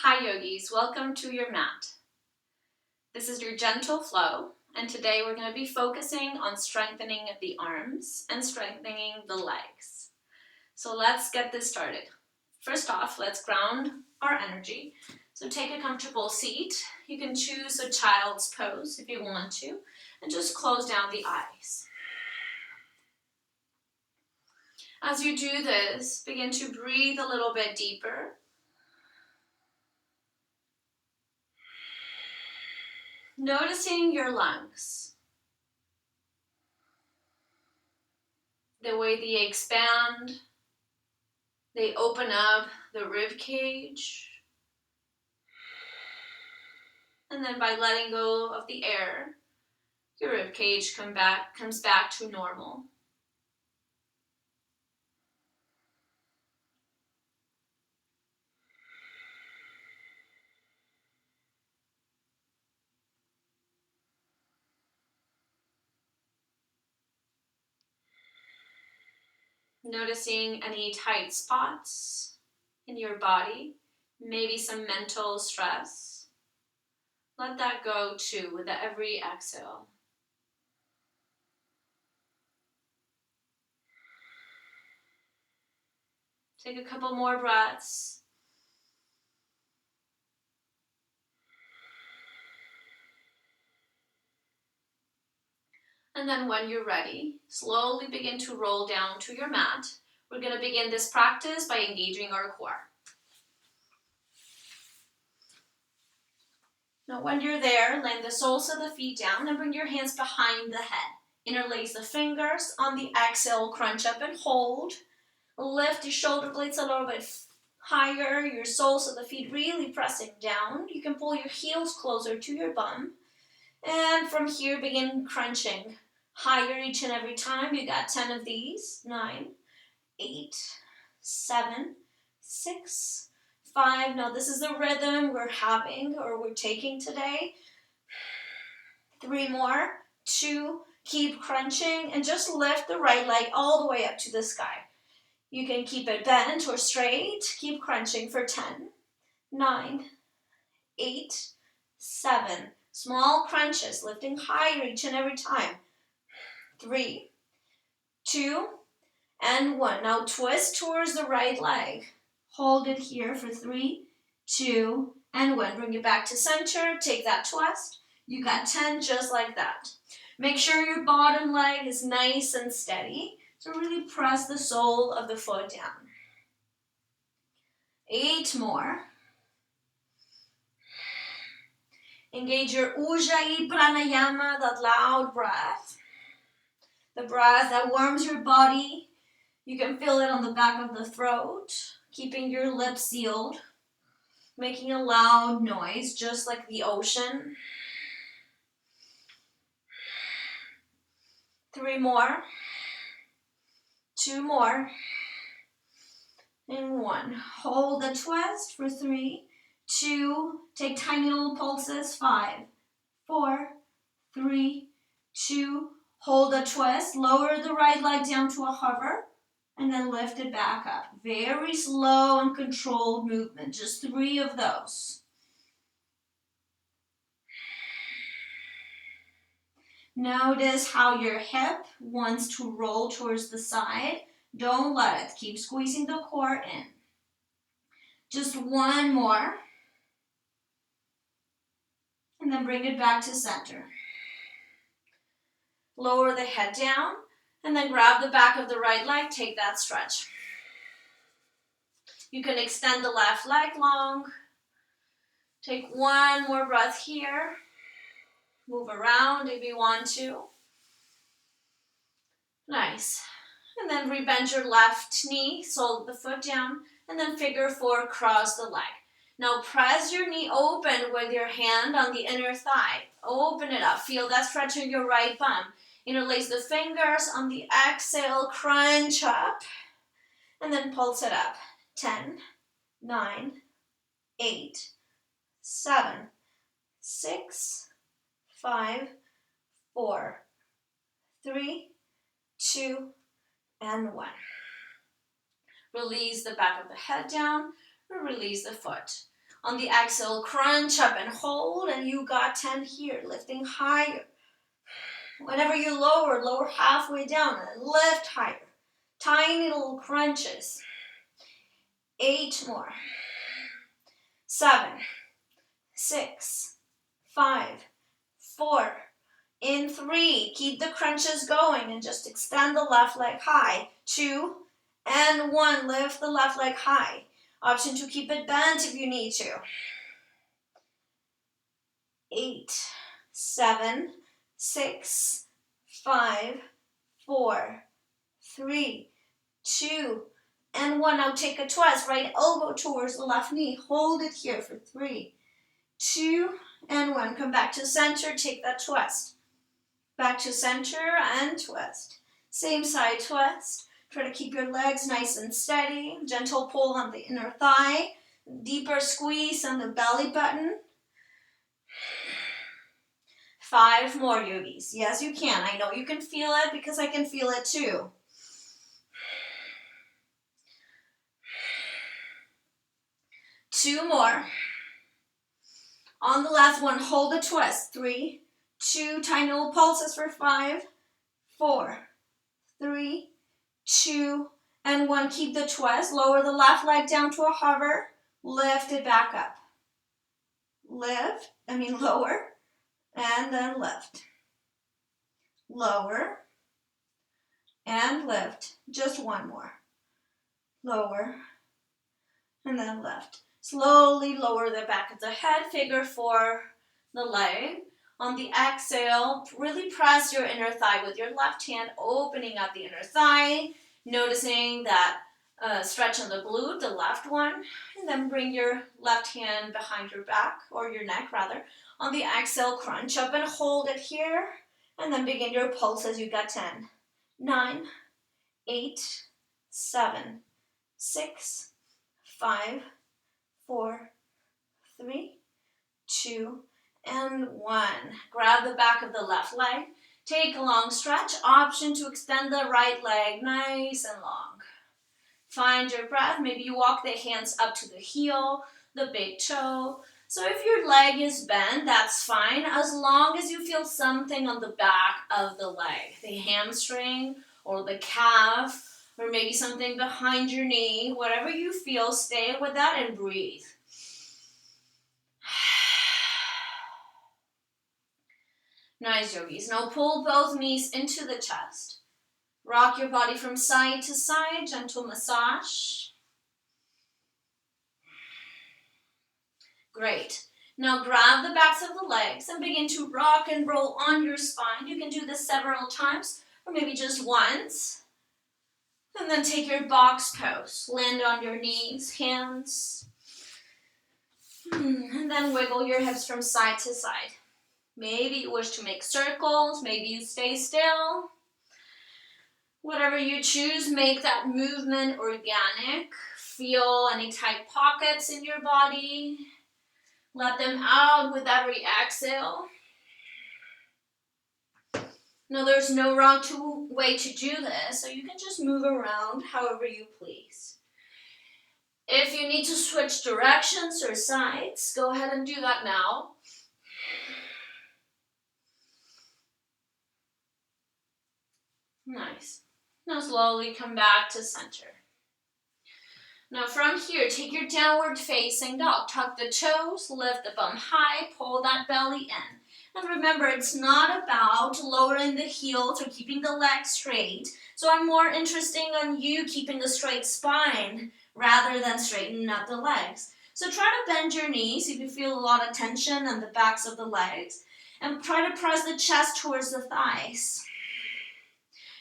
Hi yogis, welcome to your mat. This is your Gentle Flow, and today we're going to be focusing on strengthening the arms and strengthening the legs. So let's get this started. First off, let's ground our energy. So take a comfortable seat. You can choose a child's pose if you want to, and just close down the eyes. As you do this, begin to breathe a little bit deeper. Noticing your lungs, the way they expand, they open up the rib cage, and then by letting go of the air, your rib cage comes back to normal. Noticing any tight spots in your body, maybe some mental stress. Let that go too with every exhale. Take a couple more breaths. And then when you're ready, slowly begin to roll down to your mat. We're going to begin this practice by engaging our core. Now when you're there, land the soles of the feet down and bring your hands behind the head. Interlace the fingers. On the exhale, crunch up and hold. Lift your shoulder blades a little bit higher, your soles of the feet really pressing down. You can pull your heels closer to your bum. And from here, begin crunching higher each and every time. You got 10 of these. 9, 8, 7, 6, 5. Now this is the rhythm we're having or we're taking today. 3 more. 2. Keep crunching and just lift the right leg all the way up to the sky. You can keep it bent or straight. Keep crunching for 10, 9, 8, 7. Small crunches, lifting higher each and every time. 3, 2, and 1. Now twist towards the right leg. Hold it here for 3, 2, and 1. Bring it back to center. Take that twist. You got 10 just like that. Make sure your bottom leg is nice and steady. So really press the sole of the foot down. 8 more. Engage your Ujjayi Pranayama, that loud breath. The breath that warms your body. You can feel it on the back of the throat, keeping your lips sealed, making a loud noise, just like the ocean. 3 more. 2 more. And 1. Hold the twist for 3, 2. Take tiny little pulses. 5, 4, 3, 2. Hold the twist. Lower the right leg down to a hover. And then lift it back up. Very slow and controlled movement. Just 3 of those. Notice how your hip wants to roll towards the side. Don't let it. Keep squeezing the core in. Just 1 more. And then bring it back to center. Lower the head down. And then grab the back of the right leg. Take that stretch. You can extend the left leg long. Take 1 more breath here. Move around if you want to. Nice. And then rebend your left knee, sole the foot down, and then figure 4, cross the leg. Now press your knee open with your hand on the inner thigh. Open it up. Feel that stretch in your right bum. Interlace the fingers. On the exhale, crunch up, and then pulse it up. 10, 9, 8, 7, 6, 5, 4, 3, 2, and 1. Release the back of the head down, or release the foot. On the exhale, crunch up and hold, and you got 10 here, lifting higher. Whenever you lower halfway down and lift higher. Tiny little crunches. 8 more. 7, 6, 5, 4, in 3. Keep the crunches going and just extend the left leg high. 2 and 1. Lift the left leg high. Option to keep it bent if you need to. 8, 7, 6, 5, 4, 3, 2, and 1. Now take a twist. Right elbow towards the left knee. Hold it here for 3, 2, and 1. Come back to center. Take that twist. Back to center and twist. Same side twist. Try to keep your legs nice and steady. Gentle pull on the inner thigh. Deeper squeeze on the belly button. 5 more, yogis. Yes, you can. I know you can feel it because I can feel it too. Two more. On the last one, hold a twist. 3, 2, tiny little pulses for 5, 4, 3, 2, and 1. Keep the twist. Lower the left leg down to a hover. Lift it back up. Lower, and then lift. Lower, and lift. Just 1 more. Lower, and then lift. Slowly lower the back of the head, figure 4 the leg. On the exhale, really press your inner thigh with your left hand, opening up the inner thigh, noticing that stretch on the glute, the left one, and then bring your left hand behind your back, or your neck rather. On the exhale, crunch up and hold it here, and then begin your pulse as you got 10, 9, 8, 7, 6, 5, 4, 3, 2, and 1. Grab the back of the left leg. Take a long stretch. Option to extend the right leg nice and long. Find your breath. Maybe you walk the hands up to the heel, the big toe. So if your leg is bent, that's fine, as long as you feel something on the back of the leg, the hamstring or the calf, or maybe something behind your knee. Whatever you feel, stay with that and breathe. Nice, yogis. Now pull both knees into the chest. Rock your body from side to side, gentle massage. Great. Now grab the backs of the legs and begin to rock and roll on your spine. You can do this several times, or maybe just once. And then take your box pose. Land on your knees, hands. And then wiggle your hips from side to side. Maybe you wish to make circles. Maybe you stay still. Whatever you choose, make that movement organic. Feel any tight pockets in your body. Let them out with every exhale. Now, there's no wrong way to do this, so you can just move around however you please. If you need to switch directions or sides, go ahead and do that now. Nice. Now slowly come back to center. Now from here, take your downward facing dog. Tuck the toes, lift the bum high, pull that belly in. And remember, it's not about lowering the heels or keeping the legs straight. So I'm more interested on you keeping a straight spine rather than straightening up the legs. So try to bend your knees if you feel a lot of tension on the backs of the legs. And try to press the chest towards the thighs.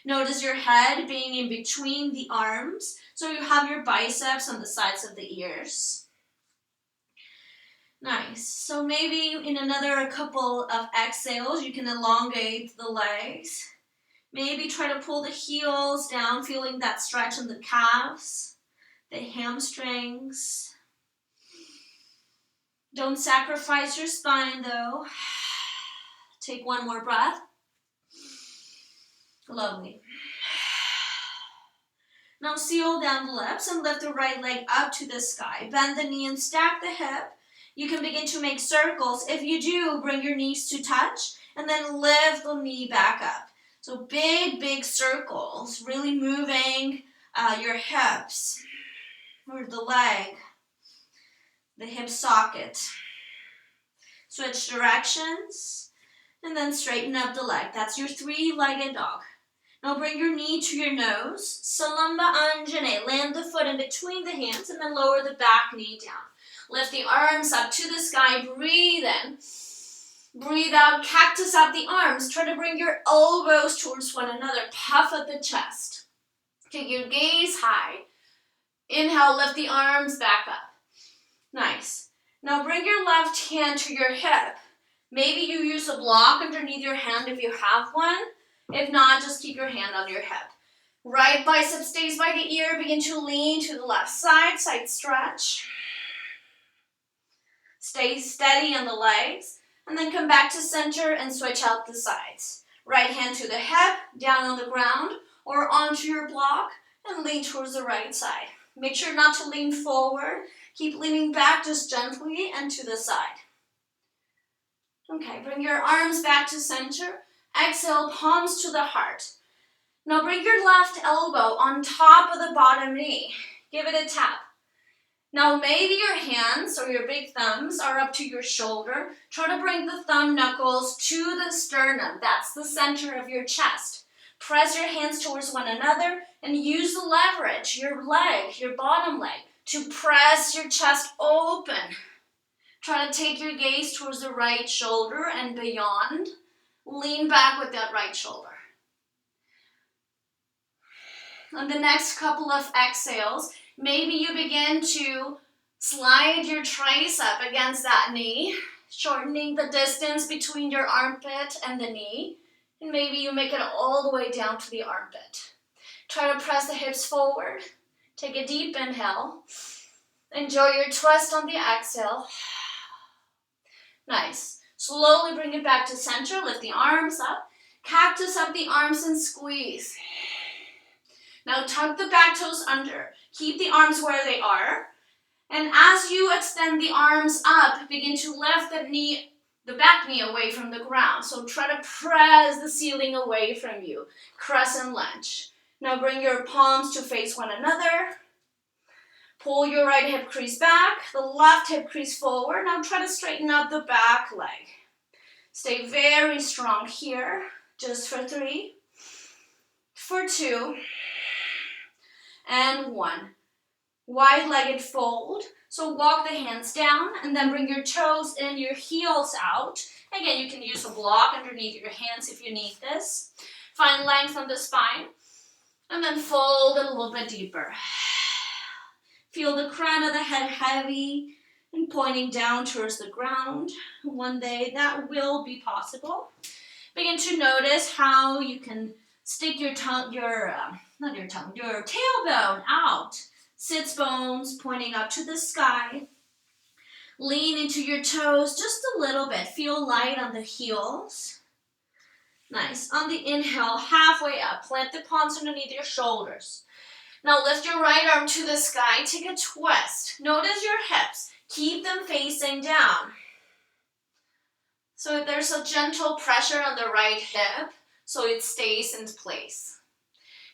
Notice your head being in between the arms, so you have your biceps on the sides of the ears. Nice. So maybe in another couple of exhales, you can elongate the legs. Maybe try to pull the heels down, feeling that stretch in the calves, the hamstrings. Don't sacrifice your spine though. Take one more breath. Lovely. Now seal down the lips and lift the right leg up to the sky. Bend the knee and stack the hip. You can begin to make circles. If you do, bring your knees to touch and then lift the knee back up. So big circles, really moving your hips or the leg, the hip socket. Switch directions and then straighten up the leg. That's your three-legged dog. Now bring your knee to your nose. Salamba Anjane. Land the foot in between the hands and then lower the back knee down. Lift the arms up to the sky. Breathe in. Breathe out. Cactus up the arms. Try to bring your elbows towards one another. Puff up the chest. Take your gaze high. Inhale, lift the arms back up. Nice. Now bring your left hand to your hip. Maybe you use a block underneath your hand if you have one. If not, just keep your hand on your hip. Right bicep stays by the ear. Begin to lean to the left side. Side stretch. Stay steady on the legs. And then come back to center and switch out the sides. Right hand to the hip, down on the ground, or onto your block, and lean towards the right side. Make sure not to lean forward. Keep leaning back just gently and to the side. Okay, bring your arms back to center. Exhale, palms to the heart. Now bring your left elbow on top of the bottom knee. Give it a tap. Now maybe your hands or your big thumbs are up to your shoulder. Try to bring the thumb knuckles to the sternum. That's the center of your chest. Press your hands towards one another and use the leverage, your leg, your bottom leg, to press your chest open. Try to take your gaze towards the right shoulder and beyond. Lean back with that right shoulder. On the next couple of exhales, maybe you begin to slide your tricep against that knee, shortening the distance between your armpit and the knee. And maybe you make it all the way down to the armpit. Try to press the hips forward. Take a deep inhale. Enjoy your twist on the exhale. Nice. Slowly bring it back to center. Lift the arms up. Cactus up the arms and squeeze. Now tuck the back toes under. Keep the arms where they are. And as you extend the arms up, begin to lift the back knee away from the ground. So try to press the ceiling away from you. Crescent Lunge. Now bring your palms to face one another. Pull your right hip crease back, the left hip crease forward. Now try to straighten up the back leg. Stay very strong here. Just for 3, for 2, and 1. Wide-legged fold. So walk the hands down and then bring your toes in, your heels out. Again, you can use a block underneath your hands if you need this. Find length on the spine. And then fold a little bit deeper. Feel the crown of the head heavy and pointing down towards the ground. One day that will be possible. Begin to notice how you can stick your tailbone out. Sits bones pointing up to the sky. Lean into your toes just a little bit. Feel light on the heels. Nice. On the inhale, halfway up. Plant the palms underneath your shoulders. Now lift your right arm to the sky. Take a twist. Notice your hips. Keep them facing down. So there's a gentle pressure on the right hip so it stays in place.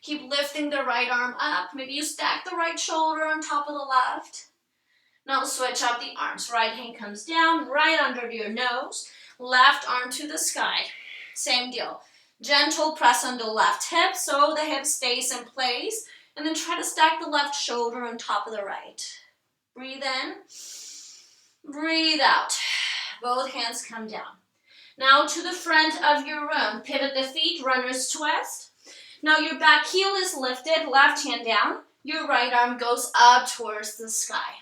Keep lifting the right arm up. Maybe you stack the right shoulder on top of the left. Now switch up the arms. Right hand comes down, right under your nose. Left arm to the sky. Same deal. Gentle press on the left hip so the hip stays in place. And then try to stack the left shoulder on top of the right. Breathe in. Breathe out. Both hands come down. Now to the front of your room. Pivot the feet, runner's twist. Now your back heel is lifted, left hand down. Your right arm goes up towards the sky.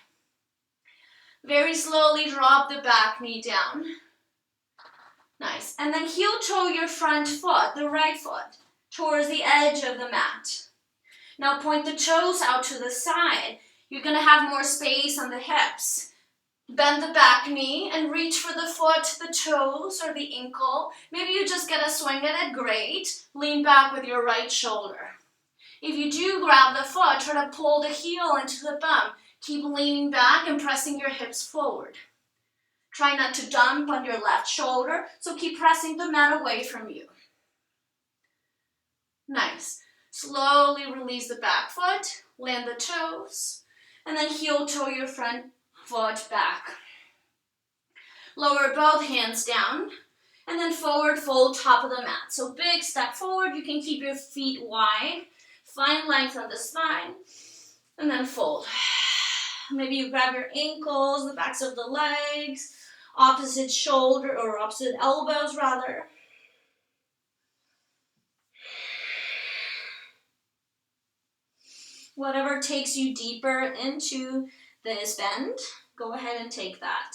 Very slowly drop the back knee down. Nice. And then heel toe your front foot, the right foot, towards the edge of the mat. Now point the toes out to the side. You're going to have more space on the hips. Bend the back knee and reach for the foot, the toes, or the ankle. Maybe you just get a swing at it, great. Lean back with your right shoulder. If you do grab the foot, try to pull the heel into the bum. Keep leaning back and pressing your hips forward. Try not to dump on your left shoulder, so keep pressing the mat away from you. Nice. Slowly release the back foot, land the toes, and then heel toe your front foot back. Lower both hands down, and then forward fold top of the mat. So big step forward, you can keep your feet wide, find length on the spine, and then fold. Maybe you grab your ankles, the backs of the legs, opposite shoulder, or opposite elbows rather. Whatever takes you deeper into this bend, go ahead and take that.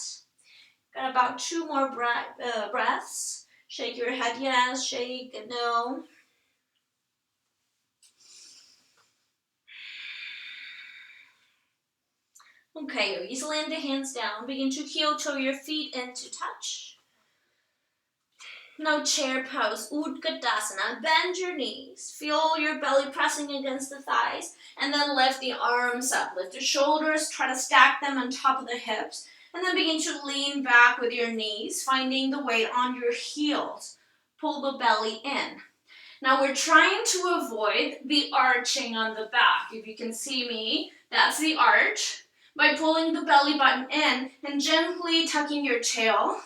Got about 2 more breaths. Shake your head yes, shake no. Okay, yogis, land the hands down. Begin to heel toe your feet into touch. Now chair pose, Utkatasana. Bend your knees. Feel your belly pressing against the thighs. And then lift the arms up. Lift the shoulders. Try to stack them on top of the hips. And then begin to lean back with your knees, finding the weight on your heels. Pull the belly in. Now we're trying to avoid the arching on the back. If you can see me, that's the arch. By pulling the belly button in and gently tucking your tail,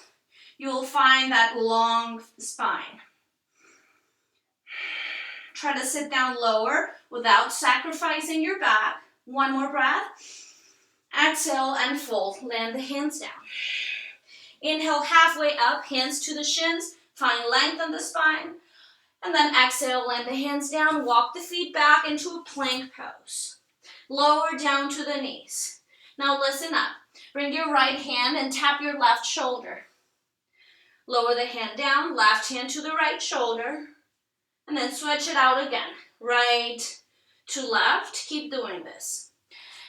you'll find that long spine. Try to sit down lower without sacrificing your back. 1 more breath. Exhale and fold. Land the hands down. Inhale halfway up, hands to the shins. Find length on the spine. And then exhale, land the hands down. Walk the feet back into a plank pose. Lower down to the knees. Now listen up. Bring your right hand and tap your left shoulder. Lower the hand down, left hand to the right shoulder, and then switch it out again. Right to left, keep doing this.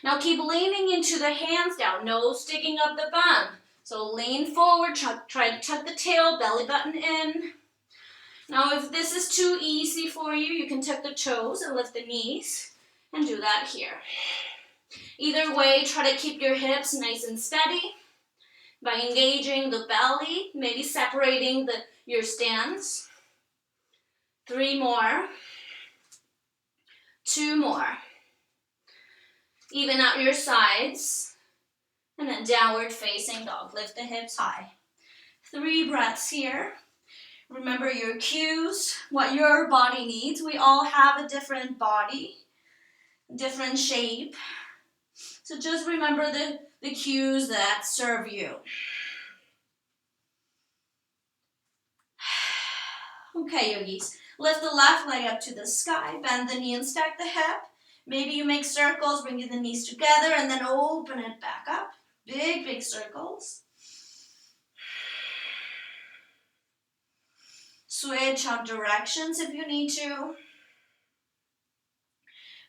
Now keep leaning into the hands down, no sticking up the bum. So lean forward, try to tuck the tail, belly button in. Now if this is too easy for you, you can tuck the toes and lift the knees, and do that here. Either way, try to keep your hips nice and steady by engaging the belly, maybe separating your stance. 3 more. 2 more. Even out your sides. And then downward facing dog. Lift the hips high. 3 breaths here. Remember your cues, what your body needs. We all have a different body, different shape. So just remember the cues that serve you. Okay, yogis. Lift the left leg up to the sky. Bend the knee and stack the hip. Maybe you make circles, bring the knees together, and then open it back up. Big, big circles. Switch out directions if you need to.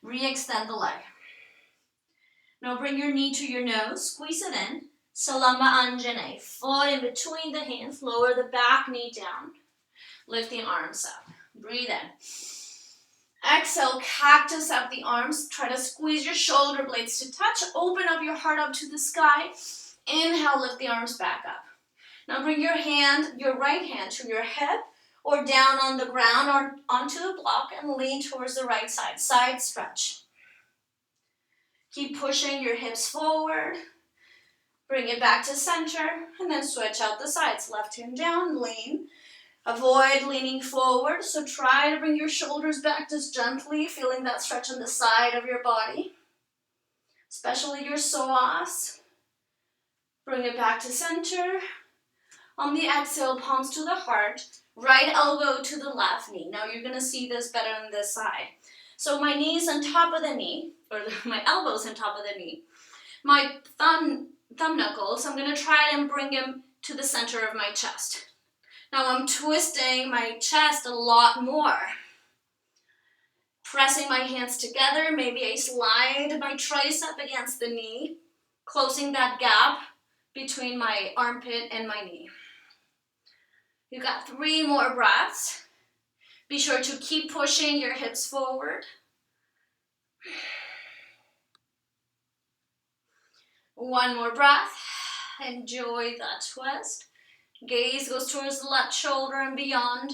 Re-extend the leg. Now bring your knee to your nose, squeeze it in. Salamba Anjane, foot in between the hands, lower the back knee down. Lift the arms up, breathe in. Exhale, cactus up the arms, try to squeeze your shoulder blades to touch, open up your heart up to the sky. Inhale, lift the arms back up. Now bring your right hand to your hip or down on the ground or onto the block and lean towards the right side, side stretch. Keep pushing your hips forward. Bring it back to center and then switch out the sides. Left hand down, lean. Avoid leaning forward, so try to bring your shoulders back just gently, feeling that stretch on the side of your body, especially your psoas. Bring it back to center. On the exhale, palms to the heart, right elbow to the left knee. Now you're going to see this better on this side. So my knees on top of the knee, or my elbows on top of the knee. My thumb knuckles, I'm going to try and bring them to the center of my chest. Now I'm twisting my chest a lot more. Pressing my hands together, maybe I slide my tricep against the knee, closing that gap between my armpit and my knee. You got 3 more breaths. Be sure to keep pushing your hips forward. 1 more breath. Enjoy that twist. Gaze goes towards the left shoulder and beyond.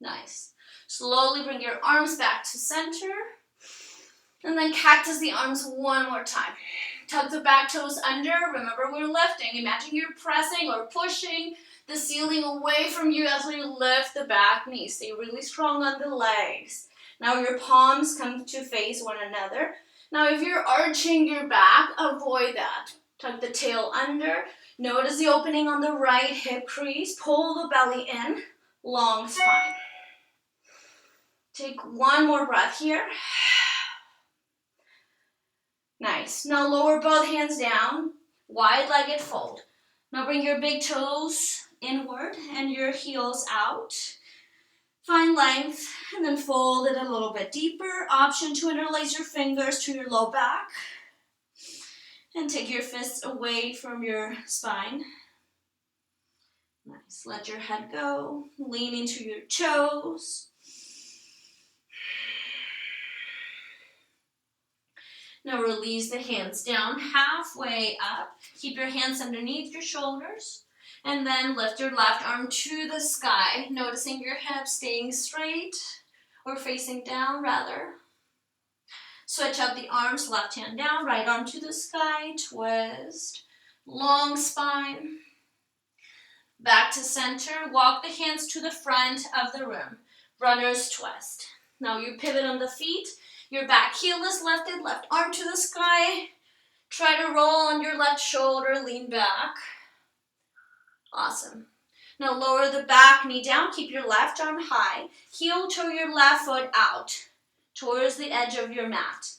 Nice. Slowly bring your arms back to center. And then cactus the arms one more time. Tug the back toes under. Remember, we're lifting. Imagine you're pressing or pushing the ceiling away from you as we lift the back knee. Stay really strong on the legs. Now your palms come to face one another. Now if you're arching your back, avoid that. Tuck the tail under. Notice the opening on the right hip crease. Pull the belly in. Long spine. Take one more breath here. Nice. Now lower both hands down. Wide-legged fold. Now bring your big toes inward and your heels out. Find length and then fold it a little bit deeper. Option to interlace your fingers to your low back. And take your fists away from your spine. Nice. Let your head go. Lean into your toes. Now release the hands down halfway up. Keep your hands underneath your shoulders. And then lift your left arm to the sky. Noticing your hips staying straight or facing down rather. Switch up the arms, left hand down, right arm to the sky, twist. Long spine. Back to center. Walk the hands to the front of the room. Runner's twist. Now you pivot on the feet. Your back heel is lifted, left arm to the sky. Try to roll on your left shoulder, lean back. Awesome. Now lower the back knee down, keep your left arm high. Heel toe your left foot out towards the edge of your mat.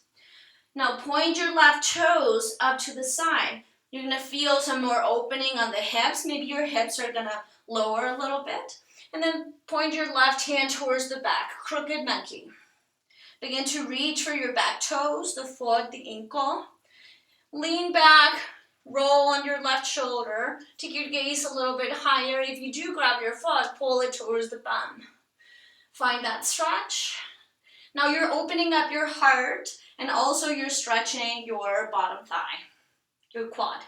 Now point your left toes up to the side. You're gonna feel some more opening on the hips. Maybe your hips are gonna lower a little bit. And then point your left hand towards the back, crooked monkey. Begin to reach for your back toes, the foot, the ankle. Lean back, roll on your left shoulder. Take your gaze a little bit higher. If you do grab your foot, pull it towards the bum. Find that stretch. Now you're opening up your heart and also you're stretching your bottom thigh, your quad,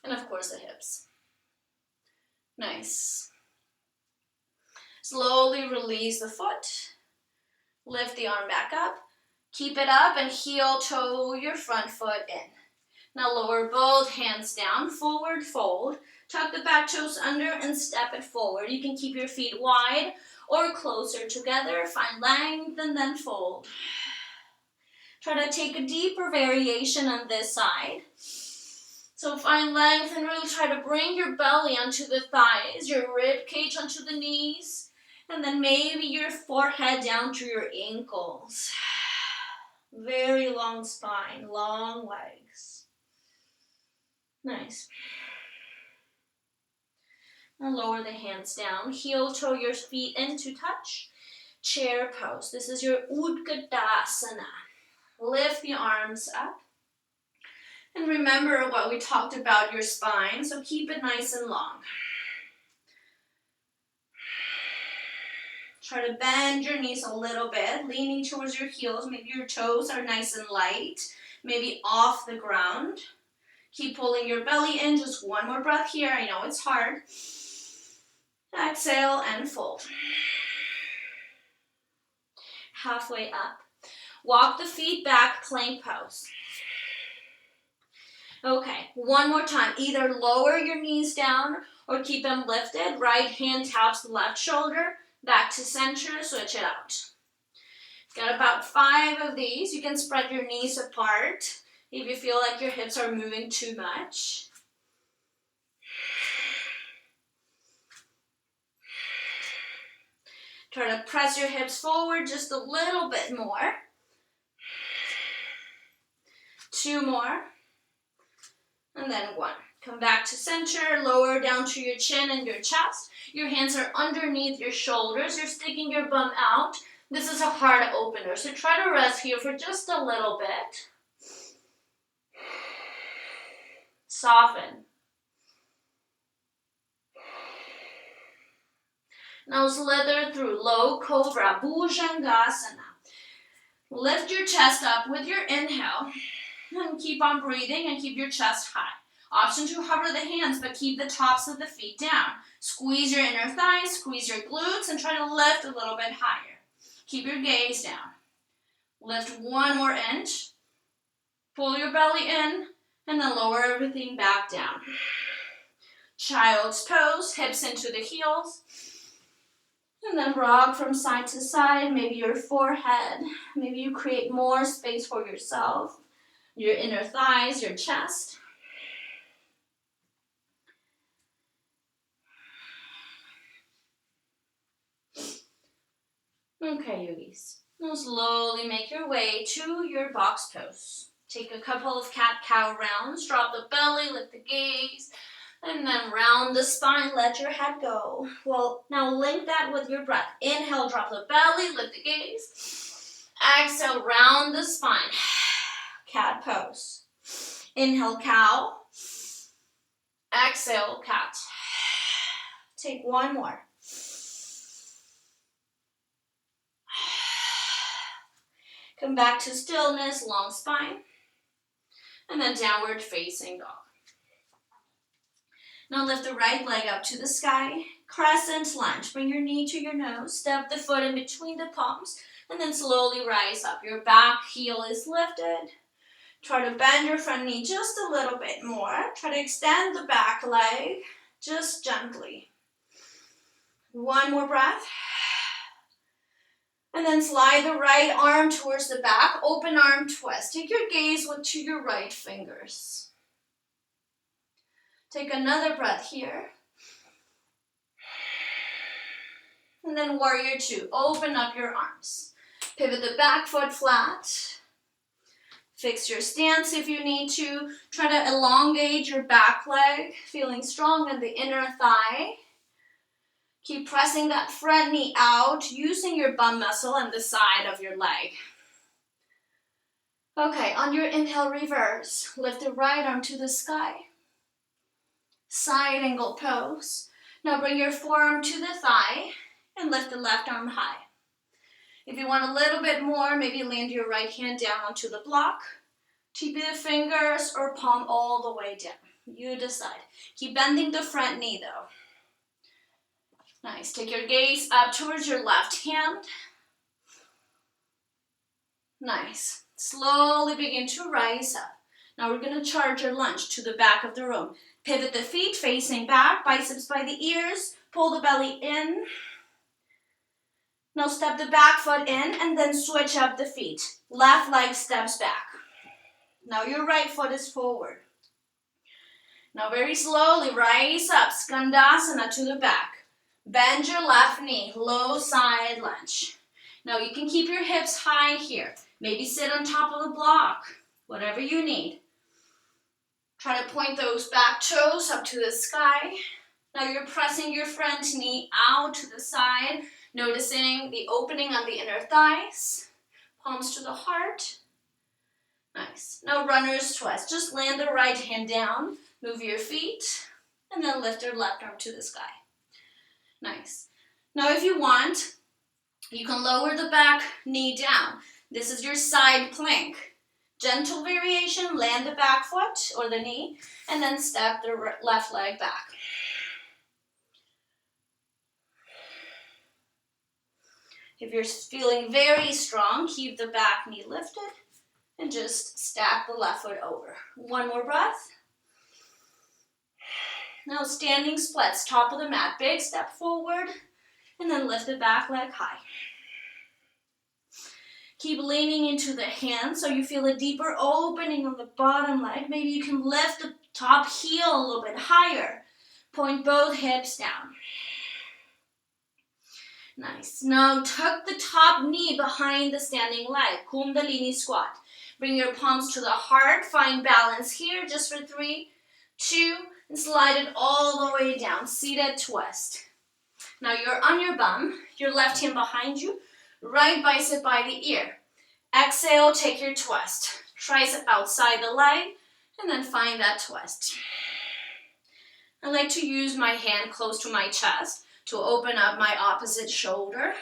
and of course the hips. Nice. Slowly release the foot. Lift the arm back up. Keep it up and heel toe your front foot in. Now lower both hands down, forward fold. Tuck the back toes under and step it forward. You can keep your feet wide or closer together. Find length and then fold. Try to take a deeper variation on this side. So find length and really try to bring your belly onto the thighs, your rib cage onto the knees. And then maybe your forehead down to your ankles. Very long spine, long legs. Nice. Now lower the hands down. Heel toe your feet into touch. Chair pose. This is your Utkatasana. Lift the arms up. And remember what we talked about your spine. So keep it nice and long. Try to bend your knees a little bit, leaning towards your heels. Maybe your toes are nice and light, maybe off the ground. Keep pulling your belly in. Just one more breath here. I know it's hard. Exhale and fold. Halfway up. Walk the feet back, plank pose. Okay, one more time. Either lower your knees down or keep them lifted. Right hand taps the left shoulder. Back to center, switch it out. Got about 5 of these. You can spread your knees apart if you feel like your hips are moving too much. Try to press your hips forward just a little bit more. 2 more. And then 1. Come back to center, lower down to your chin and your chest. Your hands are underneath your shoulders. You're sticking your bum out. This is a heart opener, so try to rest here for just a little bit. Soften. Now slither through low cobra, Bhujangasana. Lift your chest up with your inhale. And keep on breathing and keep your chest high. Option to hover the hands, but keep the tops of the feet down. Squeeze your inner thighs, squeeze your glutes, and try to lift a little bit higher. Keep your gaze down. Lift one more inch. Pull your belly in, and then lower everything back down. Child's pose, hips into the heels. And then rock from side to side, maybe your forehead. Maybe you create more space for yourself. Your inner thighs, your chest. Okay, yogis. Now slowly make your way to your box pose. Take a couple of cat-cow rounds. Drop the belly, lift the gaze. And then round the spine, let your head go. Well, now link that with your breath. Inhale, drop the belly, lift the gaze. Exhale, round the spine. Cat pose. Inhale, cow. Exhale, cat. Take one more. Come back to stillness, long spine. And then downward facing dog. Now lift the right leg up to the sky. Crescent lunge. Bring your knee to your nose. Step the foot in between the palms. And then slowly rise up. Your back heel is lifted. Try to bend your front knee just a little bit more. Try to extend the back leg just gently. One more breath. And then slide the right arm towards the back. Open arm twist. Take your gaze to your right fingers. Take another breath here. And then warrior two. Open up your arms. Pivot the back foot flat. Fix your stance if you need to. Try to elongate your back leg, feeling strong in the inner thigh. Keep pressing that front knee out, using your bum muscle and the side of your leg. Okay, on your inhale, reverse. Lift the right arm to the sky. Side angle pose. Now bring your forearm to the thigh and lift the left arm high. If you want a little bit more, maybe land your right hand down onto the block. Keep the fingers or palm all the way down. You decide. Keep bending the front knee though. Nice. Take your gaze up towards your left hand. Nice. Slowly begin to rise up. Now we're going to charge your lunge to the back of the room. Pivot the feet facing back, biceps by the ears. Pull the belly in. Now step the back foot in and then switch up the feet. Left leg steps back. Now your right foot is forward. Now very slowly rise up, Skandasana to the back. Bend your left knee, low side lunge. Now you can keep your hips high here. Maybe sit on top of the block, whatever you need. Try to point those back toes up to the sky. Now you're pressing your front knee out to the side, noticing the opening on the inner thighs. Palms to the heart. Nice. Now runner's twist. Just land the right hand down, move your feet, and then lift your left arm to the sky. Nice. Now if you want, you can lower the back knee down. This is your side plank. Gentle variation, land the back foot or the knee, and then step the left leg back. If you're feeling very strong, keep the back knee lifted and just stack the left foot over. One more breath. Now standing splits, top of the mat, big step forward, and then lift the back leg high. Keep leaning into the hands so you feel a deeper opening on the bottom leg. Maybe you can lift the top heel a little bit higher. Point both hips down. Nice. Now tuck the top knee behind the standing leg. Kundalini Squat. Bring your palms to the heart. Find balance here just for 3, 2, and slide it all the way down. Seated twist. Now you're on your bum. Your left hand behind you. Right bicep by the ear. Exhale, take your twist. Tricep outside the leg, and then find that twist. I like to use my hand close to my chest to open up my opposite shoulder.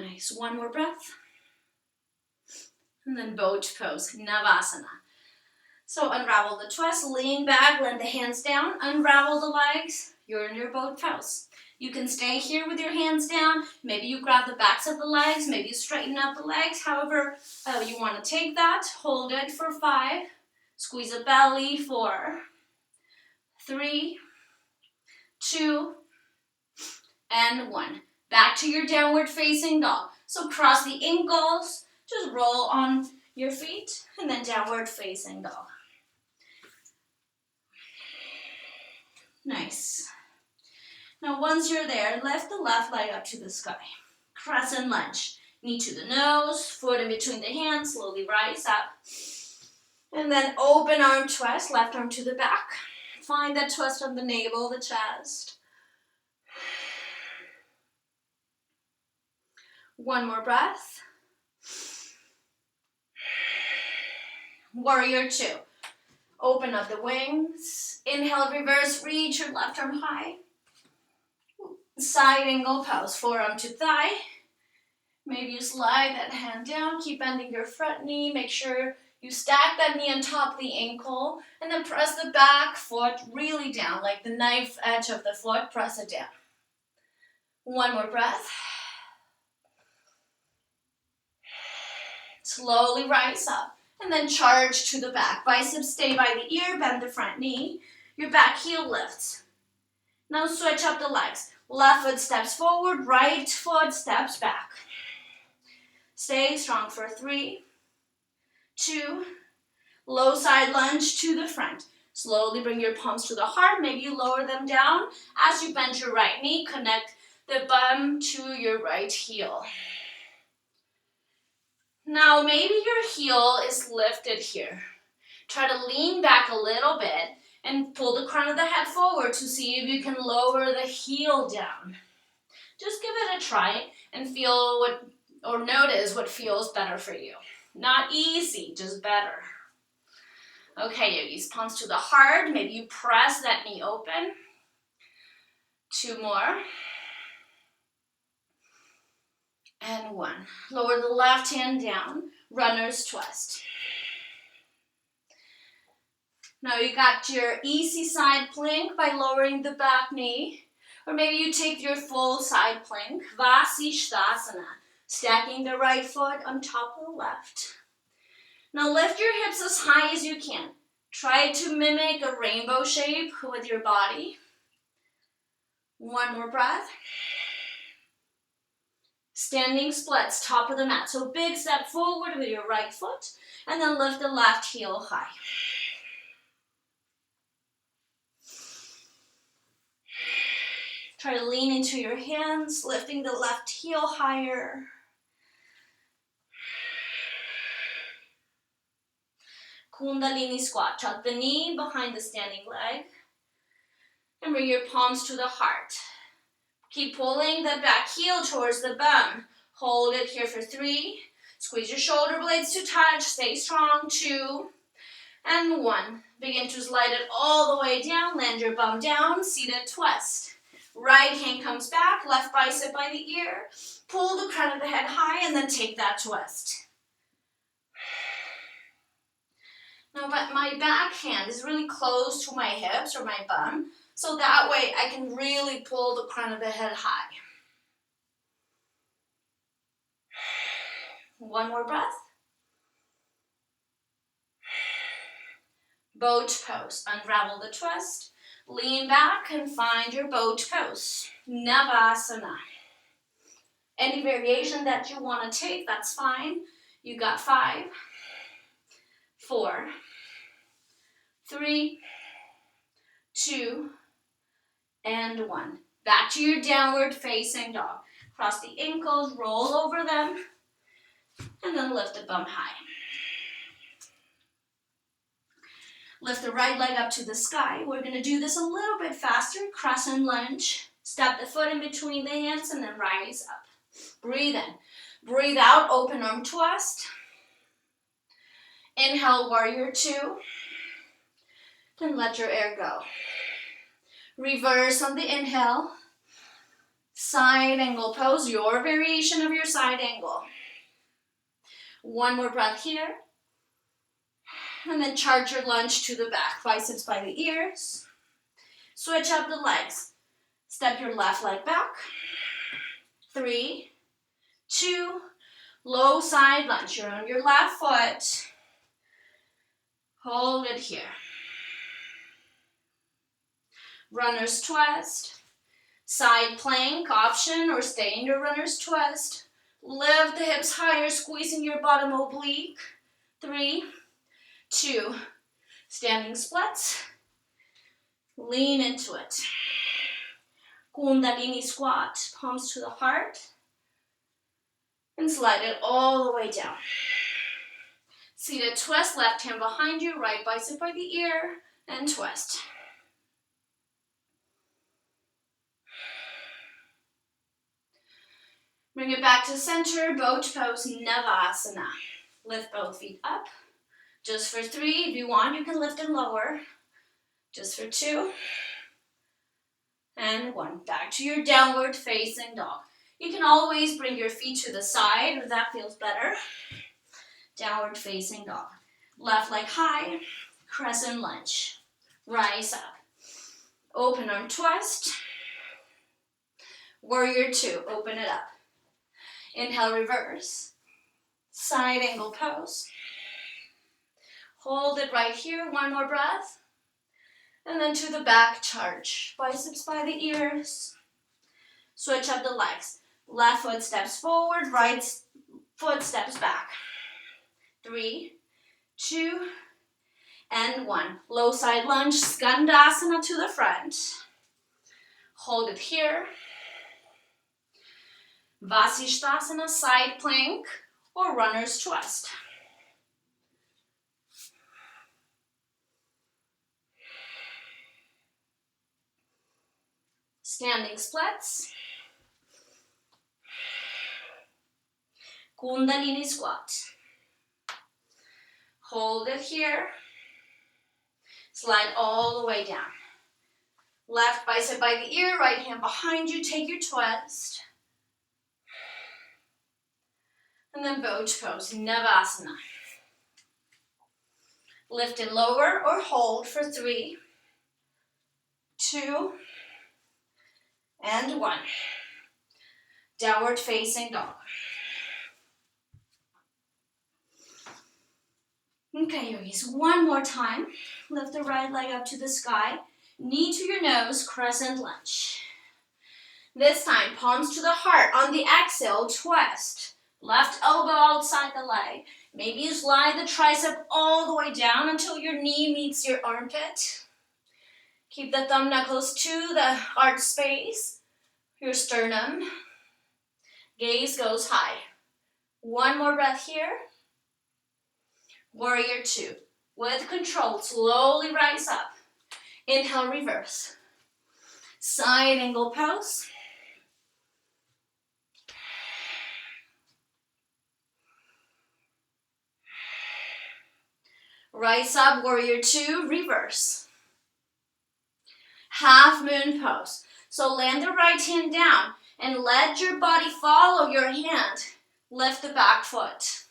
Nice. One more breath. And then boat pose, Navasana. So unravel the twist, lean back, let the hands down, unravel the legs. You're in your boat pose. You can stay here with your hands down. Maybe you grab the backs of the legs. Maybe you straighten up the legs. However you want to take that. Hold it for 5. Squeeze the belly. 4, 3, 2, and 1. Back to your downward facing dog. So cross the ankles. Just roll on your feet and then downward facing dog. Nice. Now once you're there, lift the left leg up to the sky. Crescent lunge. Knee to the nose, foot in between the hands, slowly rise up. And then open arm twist, left arm to the back. Find that twist on the navel, the chest. One more breath. Warrior 2. Open up the wings. Inhale, reverse, reach your left arm high. Side angle pose, forearm to thigh. Maybe you slide that hand down. Keep bending your front knee. Make sure you stack that knee on top of the ankle. And then press the back foot really down, like the knife edge of the foot. Press it down. One more breath. Slowly rise up. And then charge to the back. Biceps stay by the ear, bend the front knee. Your back heel lifts. Now switch up the legs. Left foot steps forward, right foot steps back. Stay strong for 3, 2, low side lunge to the front. Slowly bring your palms to the heart. Maybe you lower them down. As you bend your right knee, connect the bum to your right heel. Now maybe your heel is lifted here. Try to lean back a little bit and pull the crown of the head forward to see if you can lower the heel down. Just give it a try and feel what, or notice what feels better for you. Not easy, just better. Okay, yogis, palms to the heart. Maybe you press that knee open. 2 more. And 1. Lower the left hand down, runner's twist. Now you got your easy side plank by lowering the back knee. Or maybe you take your full side plank, Vasisthasana, stacking the right foot on top of the left. Now lift your hips as high as you can. Try to mimic a rainbow shape with your body. 1 more breath. Standing splits, top of the mat. So big step forward with your right foot, and then lift the left heel high. Try to lean into your hands, lifting the left heel higher. Kundalini Squat. Tuck the knee behind the standing leg. And bring your palms to the heart. Keep pulling the back heel towards the bum. Hold it here for 3. Squeeze your shoulder blades to touch. Stay strong. 2 and 1. Begin to slide it all the way down. Land your bum down. Seated twist. Right hand comes back. Left bicep by the ear. Pull the crown of the head high and then take that twist. Now my back hand is really close to my hips or my bum. So that way I can really pull the crown of the head high. 1 more breath. Boat pose. Unravel the twist. Lean back and find your boat pose. Navasana. Any variation that you want to take, that's fine. You got 5, 4, 3, 2, and 1. Back to your downward facing dog. Cross the ankles, roll over them, and then lift the bum high. Lift the right leg up to the sky. We're going to do this a little bit faster. Crescent lunge. Step the foot in between the hands and then rise up. Breathe in. Breathe out, open arm twist. Inhale, warrior 2. Then let your air go. Reverse on the inhale. Side angle pose, your variation of your side angle. One more breath here. And then charge your lunge to the back, biceps by the ears. Switch up the legs. Step your left leg back. 3, 2, low side lunge. You're on your left foot. Hold it here. Runner's twist. Side plank option or stay in your runner's twist. Lift the hips higher, squeezing your bottom oblique. 3, 2, standing splits. Lean into it. Kundalini Squat, palms to the heart. And slide it all the way down. Seated twist, left hand behind you, right bicep by the ear, and twist. Bring it back to center, boat pose, Navasana. Lift both feet up. Just for 3, if you want, you can lift and lower. Just for 2. And 1. Back to your downward facing dog. You can always bring your feet to the side if that feels better. Downward facing dog. Left leg high, crescent lunge. Rise up. Open arm twist. Warrior 2, open it up. Inhale, reverse. Side angle pose. Hold it right here, one more breath. And then to the back, charge. Biceps by the ears. Switch up the legs. Left foot steps forward, right foot steps back. 3, 2, and 1. Low side lunge, Skandasana to the front. Hold it here. Vasishtasana, side plank, or runner's twist. Standing splits. Kundalini Squat. Hold it here. Slide all the way down. Left bicep by the ear, right hand behind you, take your twist. And then boat pose, Navasana. Lift and lower or hold for 3, 2, and 1. Downward facing dog. Okay, yogis, one more time. Lift the right leg up to the sky. Knee to your nose, crescent lunge. This time, palms to the heart. On the exhale, twist. Left elbow outside the leg. Maybe you slide the tricep all the way down until your knee meets your armpit. Keep the thumb knuckles to the heart space, your sternum. Gaze goes high. One more breath here. Warrior 2. With control, slowly rise up. Inhale, reverse. Side angle pose. Rise up, warrior 2, reverse. Half moon pose. So land the right hand down and let your body follow your hand. Lift the back foot.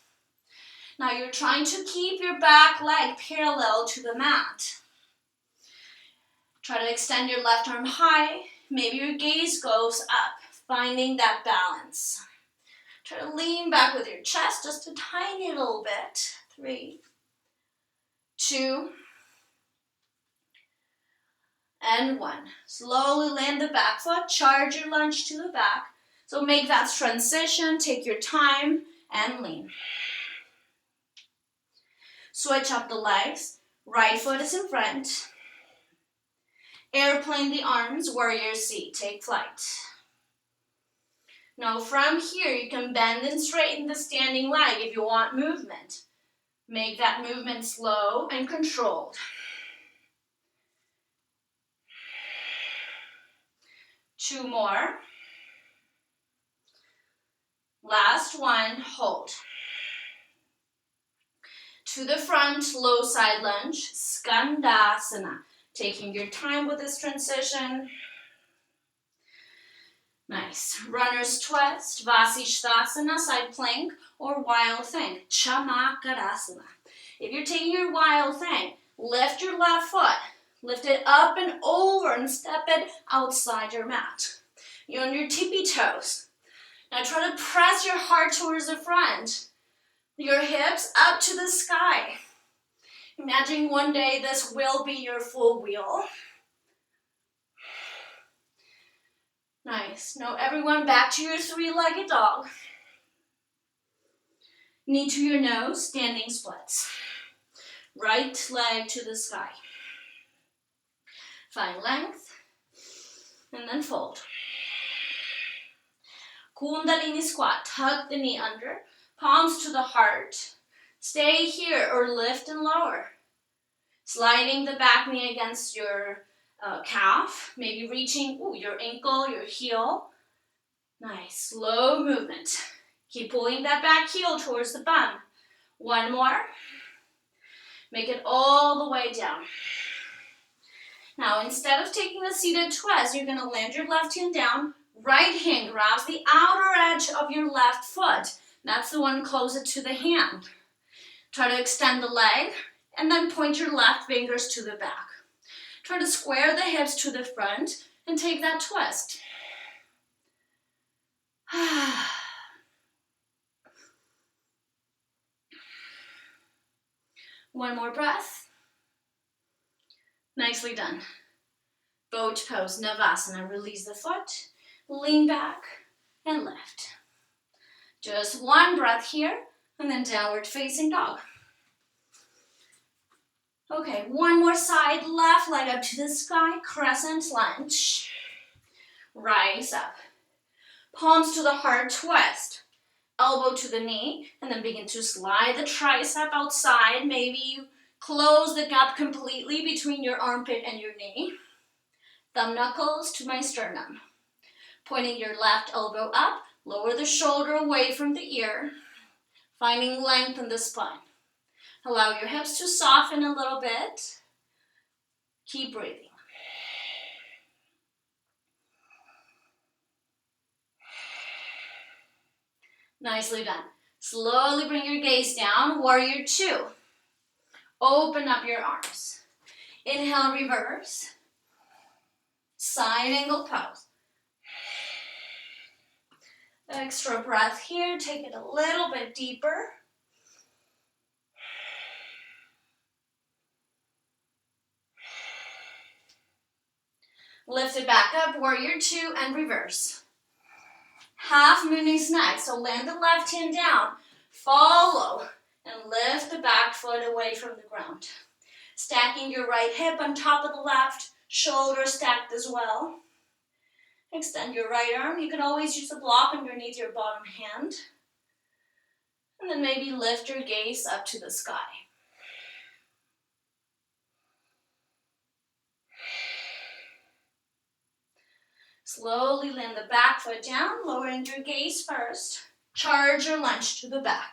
Now you're trying to keep your back leg parallel to the mat. Try to extend your left arm high. Maybe your gaze goes up, finding that balance. Try to lean back with your chest just a tiny little bit. 3, 2, and 1. Slowly land the back foot, charge your lunge to the back. So make that transition, take your time, and lean. Switch up the legs. Right foot is in front. Airplane the arms, warrior C, take flight. Now from here, you can bend and straighten the standing leg if you want movement. Make that movement slow and controlled. 2 more. Last one, hold. To the front, low side lunge, Skandasana. Taking your time with this transition. Nice. Runner's twist, Vasisthasana, side plank, or wild thing, Chamakarasana. If you're taking your wild thing, lift your left foot, lift it up and over and step it outside your mat. You're on your tippy toes. Now try to press your heart towards the front, your hips up to the sky. Imagine one day this will be your full wheel. Nice. Now everyone back to your three-legged dog. Knee to your nose, standing splits. Right leg to the sky. Find length, and then fold. Kundalini Squat, tuck the knee under, palms to the heart. Stay here or lift and lower. Sliding the back knee against your calf, maybe reaching your ankle, your heel. Nice, slow movement. Keep pulling that back heel towards the bum. One more. Make it all the way down. Now, instead of taking a seated twist, you're going to land your left hand down. Right hand grabs the outer edge of your left foot. That's the one closer to the hand. Try to extend the leg and then point your left fingers to the back. Try to square the hips to the front and take that twist. One more breath. Nicely done. Boat pose, Navasana. Release the foot, lean back, and lift. Just one breath here, and then downward facing dog. Okay, one more side, left leg up to the sky, Crescent Lunge. Rise up. Palms to the heart, twist. Elbow to the knee, and then begin to slide the tricep outside. Maybe you close the gap completely between your armpit and your knee. Thumb knuckles to my sternum. Pointing your left elbow up, lower the shoulder away from the ear. Finding length in the spine. Allow your hips to soften a little bit. Keep breathing. Nicely done. Slowly bring your gaze down, warrior two. Open up your arms. Inhale, reverse. Side angle pose. Extra breath here, take it a little bit deeper. Lift it back up, warrior two, and reverse. Half moon is next, so land the left hand down, follow, and lift the back foot away from the ground. Stacking your right hip on top of the left, shoulder stacked as well. Extend your right arm. You can always use a block underneath your bottom hand. And then maybe lift your gaze up to the sky. Slowly land the back foot down, lowering your gaze first. Charge your lunge to the back.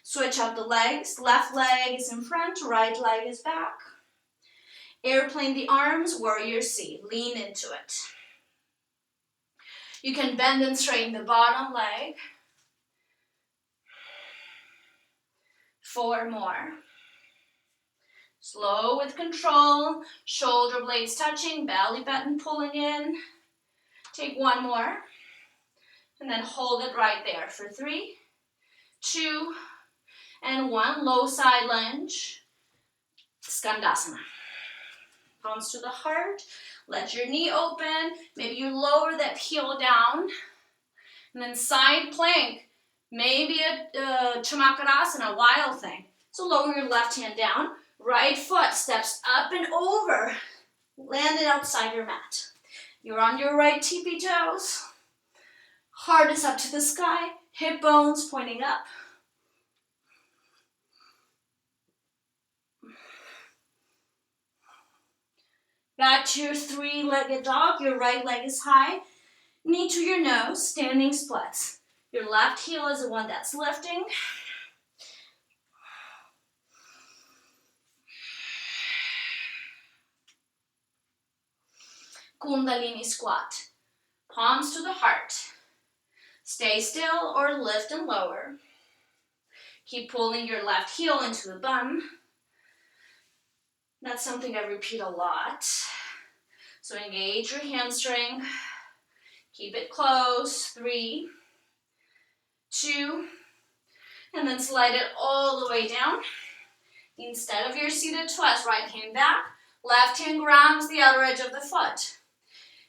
Switch up the legs. Left leg is in front, right leg is back. Airplane the arms, warrior C. Lean into it. You can bend and straighten the bottom leg. 4 more. Slow with control, shoulder blades touching, belly button pulling in. Take 1 more, and then hold it right there for 3, 2, and 1. Low side lunge, Skandasana. Palms to the heart, let your knee open, maybe you lower that heel down, and then side plank, maybe a Chamakarasana, wild thing. So lower your left hand down, right foot steps up and over, land it outside your mat. You're on your right tippy toes, heart is up to the sky, hip bones pointing up. Back to your 3-legged dog, your right leg is high, knee to your nose, standing splits. Your left heel is the one that's lifting. Kundalini Squat. Palms to the heart. Stay still or lift and lower. Keep pulling your left heel into the bum. That's something I repeat a lot. So engage your hamstring. Keep it close. 3, 2, and then slide it all the way down. Instead of your seated twist, right hand back, left hand grabs the outer edge of the foot.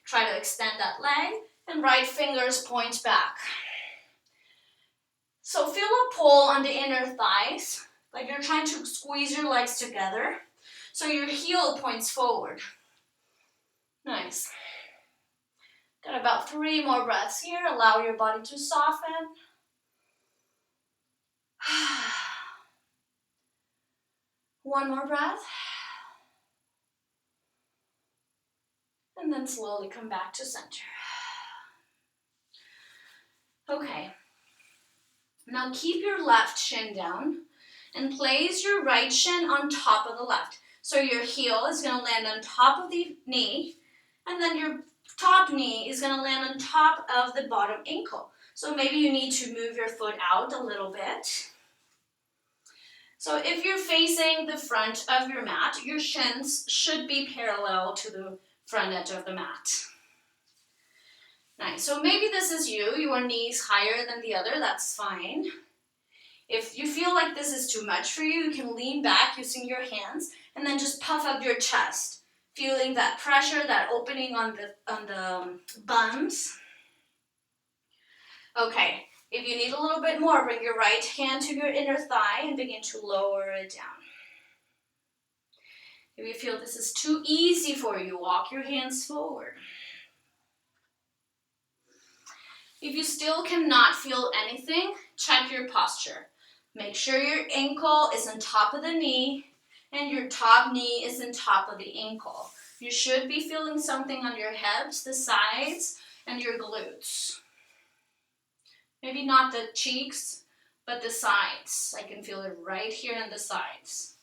Try to extend that leg, and right fingers point back. So feel a pull on the inner thighs, like you're trying to squeeze your legs together, so your heel points forward. Nice. Got about 3 more breaths here. Allow your body to soften. One more breath. And then slowly come back to center. Okay. Now keep your left shin down and place your right shin on top of the left. So your heel is going to land on top of the knee, and then your top knee is going to land on top of the bottom ankle. So maybe you need to move your foot out a little bit. So if you're facing the front of your mat, your shins should be parallel to the front edge of the mat. Nice. So maybe this is you. Your knees higher than the other. That's fine. If you feel like this is too much for you, you can lean back using your hands and then just puff up your chest, feeling that pressure, that opening on the buns. Okay. If you need a little bit more, bring your right hand to your inner thigh and begin to lower it down. If you feel this is too easy for you, walk your hands forward. If you still cannot feel anything, check your posture. Make sure your ankle is on top of the knee and your top knee is on top of the ankle. You should be feeling something on your hips, the sides, and your glutes. Maybe not the cheeks, but the sides. I can feel it right here on the sides.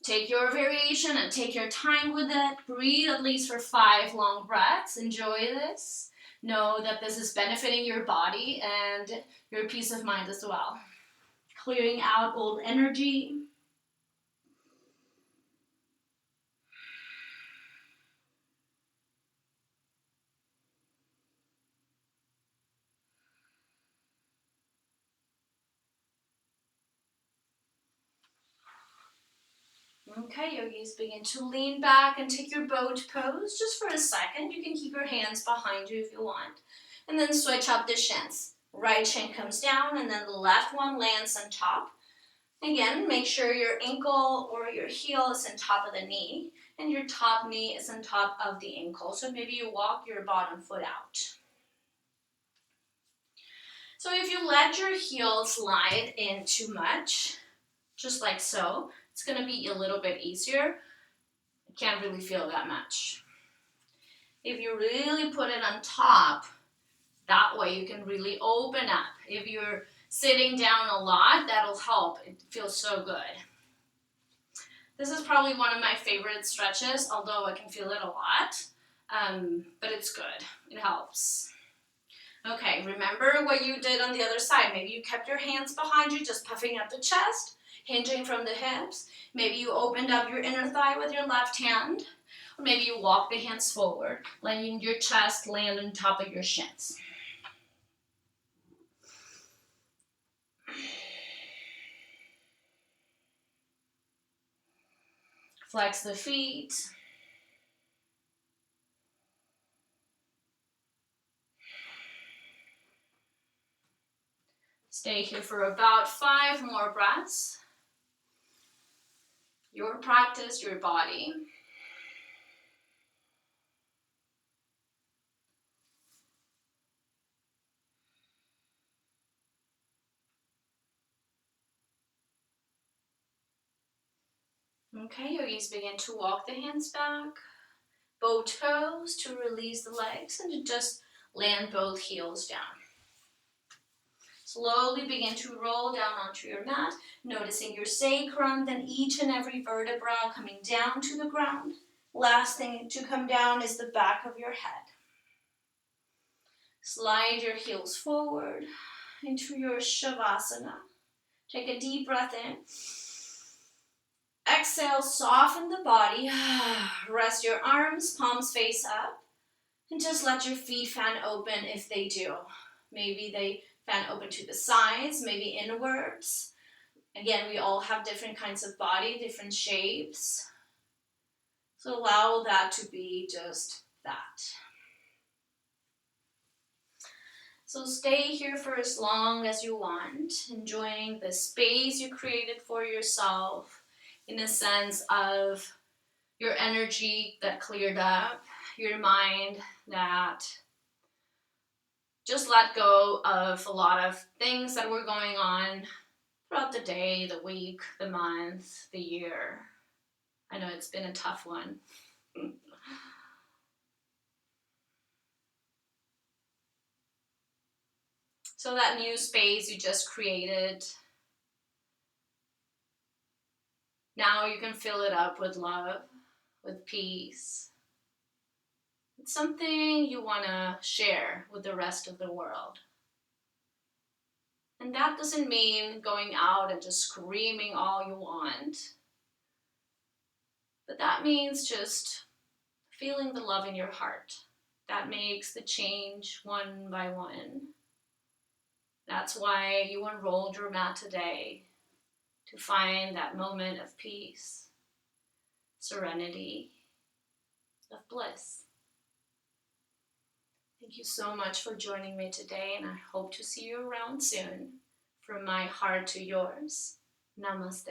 Take your variation and take your time with it. Breathe at least for 5 long breaths. Enjoy this. Know that this is benefiting your body and your peace of mind as well. Clearing out old energy. Okay, yogis, begin to lean back and take your boat pose just for a second. You can keep your hands behind you if you want. And then switch up the shins. Right shin comes down and then the left one lands on top. Again, make sure your ankle or your heel is on top of the knee and your top knee is on top of the ankle. So maybe you walk your bottom foot out. So if you let your heel slide in too much, just like so, it's going to be a little bit easier. I can't really feel that much. If you really put it on top, that way you can really open up. If you're sitting down a lot, that'll help. It feels so good. This is probably one of my favorite stretches, although I can feel it a lot, but it's good. It helps. Okay, remember what you did on the other side. Maybe you kept your hands behind you, just puffing up the chest, hinging from the hips. Maybe you opened up your inner thigh with your left hand. Or maybe you walk the hands forward, letting your chest land on top of your shins. Flex the feet. Stay here for about 5 more breaths. Your practice, your body. Okay, yogis, begin to walk the hands back. Boat pose to release the legs and to just land both heels down. Slowly begin to roll down onto your mat, noticing your sacrum, then each and every vertebra coming down to the ground. Last thing to come down is the back of your head. Slide your heels forward into your Shavasana. Take a deep breath in. Exhale, soften the body. Rest your arms, palms face up. And just let your feet fan open if they do. Maybe they fan open to the sides, maybe inwards. Again, we all have different kinds of body, different shapes. So allow that to be just that. So stay here for as long as you want, enjoying the space you created for yourself in a sense of your energy that cleared up, your mind that just let go of a lot of things that were going on throughout the day, the week, the month, the year. I know it's been a tough one. So that new space you just created, now you can fill it up with love, with peace. It's something you want to share with the rest of the world. And that doesn't mean going out and just screaming all you want. But that means just feeling the love in your heart. That makes the change one by one. That's why you unrolled your mat today, to find that moment of peace, serenity, of bliss. Thank you so much for joining me today, and I hope to see you around soon. From my heart to yours, namaste.